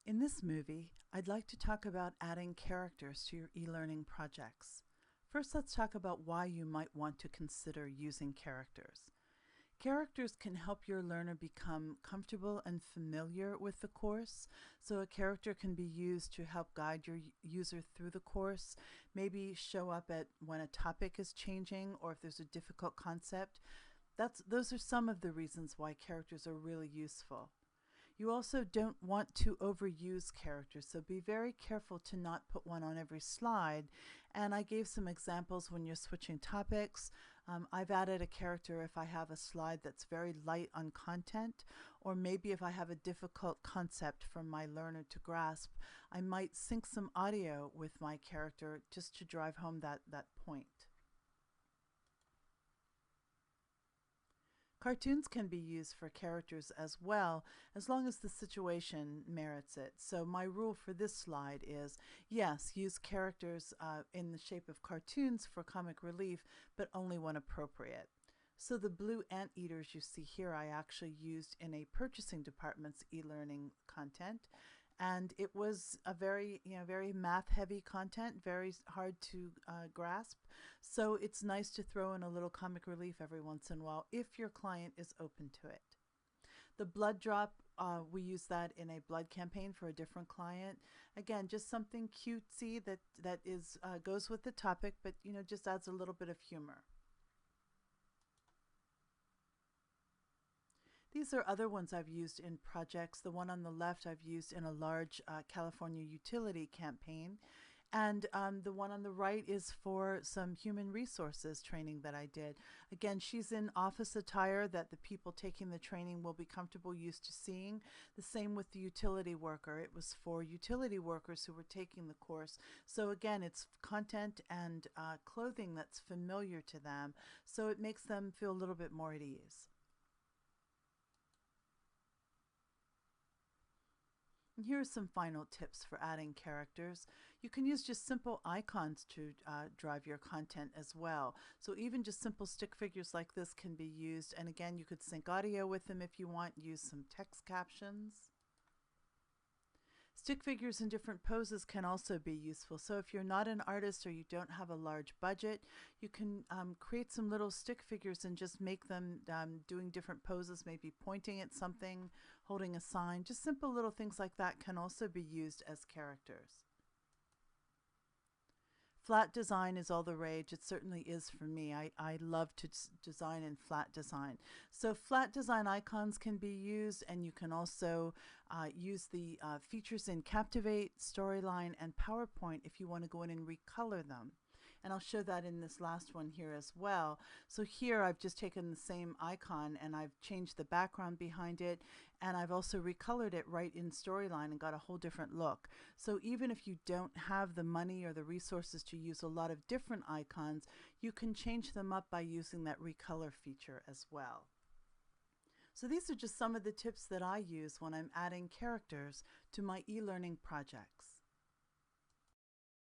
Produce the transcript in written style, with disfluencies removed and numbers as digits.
In this movie, I'd like to talk about adding characters to your e-learning projects. First, let's talk about why you might want to consider using characters. Characters can help your learner become comfortable and familiar with the course. So a character can be used to help guide your user through the course, maybe show up at when a topic is changing or if there's a difficult concept. Those are some of the reasons why characters are really useful. You also don't want to overuse characters, so be very careful to not put one on every slide. And I gave some examples when you're switching topics. I've added a character if I have a slide that's very light on content, or maybe if I have a difficult concept for my learner to grasp, I might sync some audio with my character just to drive home that point. Cartoons can be used for characters as well, as long as the situation merits it. So my rule for this slide is, yes, use characters in the shape of cartoons for comic relief, but only when appropriate. So the blue anteaters you see here I actually used in a purchasing department's e-learning content. And it was a very math heavy content, very hard to grasp. So it's nice to throw in a little comic relief every once in a while if your client is open to it. The blood drop, we use that in a blood campaign for a different client. Again, just something cutesy that is goes with the topic, but just adds a little bit of humor. These are other ones I've used in projects. The one on the left I've used in a large California utility campaign. And the one on the right is for some human resources training that I did. Again, she's in office attire that the people taking the training will be comfortable used to seeing. The same with the utility worker. It was for utility workers who were taking the course. So again, it's content and clothing that's familiar to them. So it makes them feel a little bit more at ease. And here are some final tips for adding characters. You can use just simple icons to drive your content as well. So even just simple stick figures like this can be used. And again, you could sync audio with them if you want, use some text captions. Stick figures in different poses can also be useful. So if you're not an artist or you don't have a large budget, you can create some little stick figures and just make them doing different poses, maybe pointing at something, holding a sign. Just simple little things like that can also be used as characters. Flat design is all the rage. It certainly is for me. I love to design in flat design. So flat design icons can be used, and you can also use the features in Captivate, Storyline, and PowerPoint if you want to go in and recolor them. And I'll show that in this last one here as well. So here I've just taken the same icon and I've changed the background behind it, and I've also recolored it right in Storyline and got a whole different look. So even if you don't have the money or the resources to use a lot of different icons, you can change them up by using that recolor feature as well. So these are just some of the tips that I use when I'm adding characters to my e-learning projects.